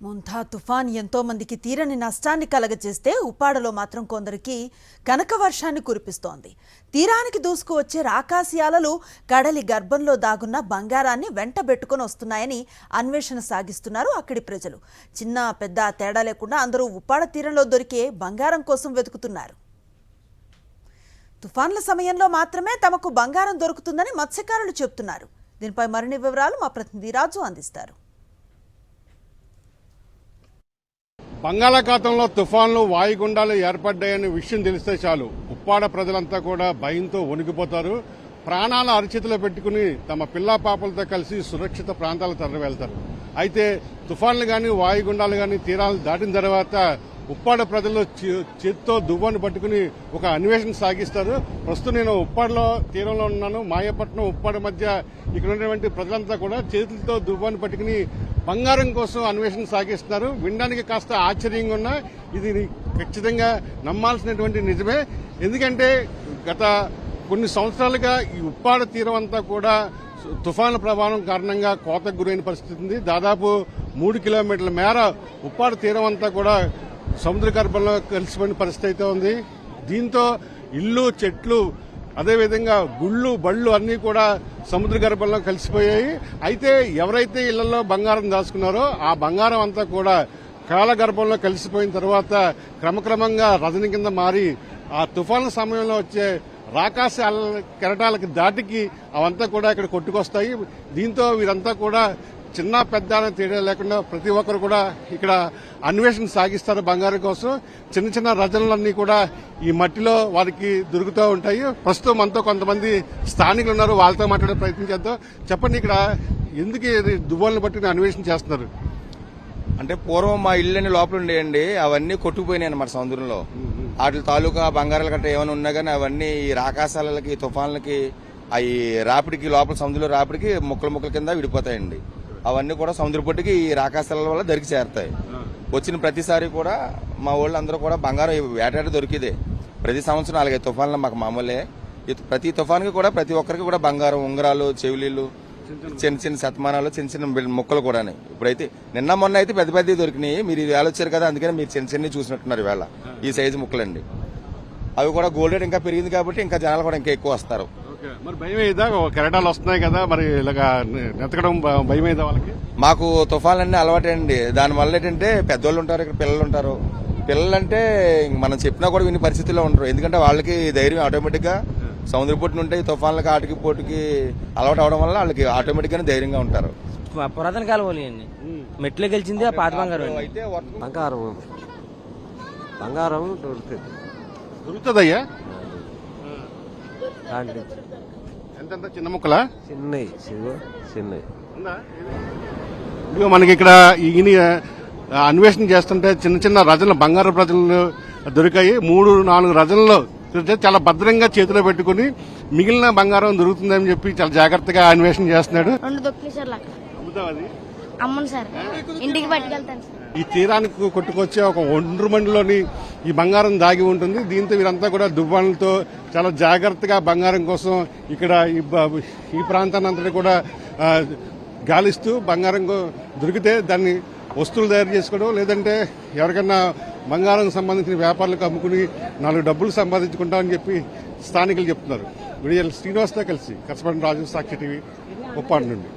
ముంతా తుఫాన్ ఎంతో మందికి తీరని నష్టాన్ని కలగజేస్తే ఉప్పాడలో మాత్రం కొందరికి కనక వర్షాన్ని కురిపిస్తోంది. తీరానికి దూసుకువచ్చే రాకాసియాలలు కడలి గర్భంలో దాగున్న బంగారాన్ని వెంటబెట్టుకొని వస్తున్నాయని అన్వేషణ సాగిస్తున్నారు అక్కడి ప్రజలు. చిన్న పెద్ద తేడా లేకుండా అందరూ ఉప్పాడ తీరంలో దొరికే బంగారం కోసం వెతుకుతున్నారు. తుఫాన్ల సమయంలో మాత్రమే తమకు బంగారం దొరుకుతుందని మత్స్యకారులు చెబుతున్నారు. దీనిపై మరిన్ని వివరాలు మా ప్రతినిధి రాజు అందిస్తారు. బంగాళాఖాతంలో తుఫాన్లు వాయుగుండాలు ఏర్పడ్డాయనే విషయం తెలిస్తే చాలు ఉప్పాడ ప్రజలంతా కూడా భయంతో వణికిపోతారు. ప్రాణాల అరచేతిలో పెట్టుకుని తమ పిల్లా పాపలతో కలిసి సురక్షిత ప్రాంతాలకు తరలి వెళ్తారు. అయితే తుఫాన్లు గాని వాయుగుండాలు గాని తీరాలు దాటిన తర్వాత ఉప్పాడ ప్రజలు చేతితో దువ్వను పట్టుకుని ఒక అన్వేషణ సాగిస్తారు. ప్రస్తుతం నేను ఉప్పాడలో తీరంలో ఉన్నాను. మాయపట్నం ఉప్పాడ మధ్య ఇక్కడ ఉన్నటువంటి ప్రజలంతా కూడా చేతులతో దువ్వను పట్టుకుని బంగారం కోసం అన్వేషణ సాగిస్తున్నారు. వినడానికి కాస్త ఆశ్చర్యంగా ఉన్నా ఇది ఖచ్చితంగా నమ్మాల్సినటువంటి నిజమే. ఎందుకంటే గత కొన్ని సంవత్సరాలుగా ఈ ఉప్పాడ తీరం అంతా కూడా తుఫాను ప్రభావం కారణంగా కోతకు గురైన పరిస్థితి ఉంది. దాదాపు 3 కిలోమీటర్ల మేర ఉప్పాడ తీరం అంతా కూడా సముద్ర గర్భంలో కలిసిపోయిన పరిస్థితి అయితే ఉంది. దీంతో ఇల్లు చెట్లు అదేవిధంగా గుళ్ళు బళ్ళు అన్నీ కూడా సముద్ర గర్భంలో కలిసిపోయాయి. అయితే ఎవరైతే ఇళ్లలో బంగారం దాచుకున్నారో ఆ బంగారం అంతా కూడా కాలగర్భంలో కలిసిపోయిన తర్వాత క్రమక్రమంగా రజని కింద మారి ఆ తుఫాను సమయంలో వచ్చే రాకాశ కెరటాలకి దాటికి అవంతా కూడా ఇక్కడ కొట్టుకొస్తాయి. దీంతో వీరంతా కూడా చిన్న పెద్ద అనే తేడా లేకుండా ప్రతి ఒక్కరు కూడా ఇక్కడ అన్వేషణ సాగిస్తారు బంగారం కోసం. చిన్న చిన్న రచనలన్నీ కూడా ఈ మట్టిలో వారికి దొరుకుతూ ఉంటాయి. ప్రస్తుతం మనతో కొంతమంది స్థానికులు ఉన్నారు, వాళ్ళతో మాట్లాడే ప్రయత్నం చేద్దాం. చెప్పండి, ఇక్కడ ఎందుకు దువ్వాలను బట్టి అన్వేషణ చేస్తున్నారు? అంటే పూర్వం మా ఇళ్ళని లోపల ఉండేయండి, అవన్నీ కొట్టుకుపోయినాయి అన్నమాట సముద్రంలో. వాటి తాలూకా బంగారాలు గట్రా ఏమైనా ఉన్నా కానీ అవన్నీ ఈ రాకాశాలకి తుఫాన్లకి అవి రాపిడికి లోపల సముద్రంలో రాపిడికి ముక్కల కింద విడిపోతాయండి. అవన్నీ కూడా సముద్ర పొట్టికి ఈ రాకాశాల వల్ల దొరికి చేరుతాయి. వచ్చిన ప్రతిసారి కూడా మా వాళ్ళు అందరూ కూడా బంగారం వేటాడి దొరికిదే. ప్రతి సంవత్సరం 4-5 తుఫాన్లు మాకు మామూలే. ప్రతి తుఫాన్కి కూడా ప్రతి ఒక్కరికి కూడా బంగారం ఉంగరాలు చెవులీలు చిన్న శతమానాలు చిన్న ముక్కలు కూడా. ఇప్పుడైతే నిన్న మొన్న అయితే పెద్ద పెద్దవి దొరికినాయి. మీరు వేళ వచ్చారు కదా, అందుకని మీరు చిన్న చూసినట్టున్నారు వేళ ఈ సైజు ముక్కలండి. అవి కూడా గోల్డ్ రేట్ ఇంకా పెరిగింది కాబట్టి ఇంకా జనాలు కూడా ఇంకా ఎక్కువ వస్తారు. మరి భయం ఏదా? కెరటాలు వస్తున్నాయి కదా, మరి ఇలాగా నెతకడం భయం ఏదా వాళ్ళకి? మాకు తుఫాన్లన్నీ అలవాటండి. దానివల్ల ఏంటంటే పెద్దోళ్ళు ఉంటారు, ఇక్కడ పిల్లలు ఉంటారు. పిల్లలంటే మనం చెప్పినా కూడా విని పరిస్థితిలో ఉండరు. ఎందుకంటే వాళ్ళకి ధైర్యం ఆటోమేటిక్ గా సముద్ర పొట్టున ఉంటే తుఫాన్లకి ఆటికి పోటుకి అలవాటు అవడం వల్ల వాళ్ళకి ఆటోమేటిక్ గానే ధైర్యంగా ఉంటారు. పురాతన కాలం అండి, మెట్లు గెలిచింది ఆ పాత బంగారం. అయితే బంగారం దొరుకుతుందయ్యా? ఎంత చిన్న ముక్కలా? చిన్నవి. మనకి ఇక్కడ ఈయన అన్వేషణ చేస్తుంటే చిన్న చిన్న రజనలు బంగారు రజనలు దొరికాయి. 3-4 రజనలు చాలా భద్రంగా చేతిలో పెట్టుకుని మిగిలిన బంగారం దొరుకుతుందని చెప్పి చాలా జాగ్రత్తగా అన్వేషణ చేస్తున్నాడు. ఈ తీరానికి కొట్టుకొచ్చే ఒక ఒండ్రుమండిలోని ఈ బంగారం దాగి ఉంటుంది. దీంతో వీరంతా కూడా దువ్వాలతో చాలా జాగ్రత్తగా బంగారం కోసం ఇక్కడ ఈ ప్రాంతాన్ని అంతటి కూడా గాలిస్తూ బంగారం దొరికితే దాన్ని వస్తువులు తయారు చేసుకోవడం, లేదంటే ఎవరికైనా బంగారం సంబంధించిన వ్యాపారులకు అమ్ముకుని 4 డబ్బులు సంపాదించుకుంటామని చెప్పి స్థానికులు చెప్తున్నారు. విడియల్ శ్రీనివాస్తో కలిసి కరస్పాండెంట్ రాజు, సాక్షి టీవీ, ఉప్పాడ నుండి.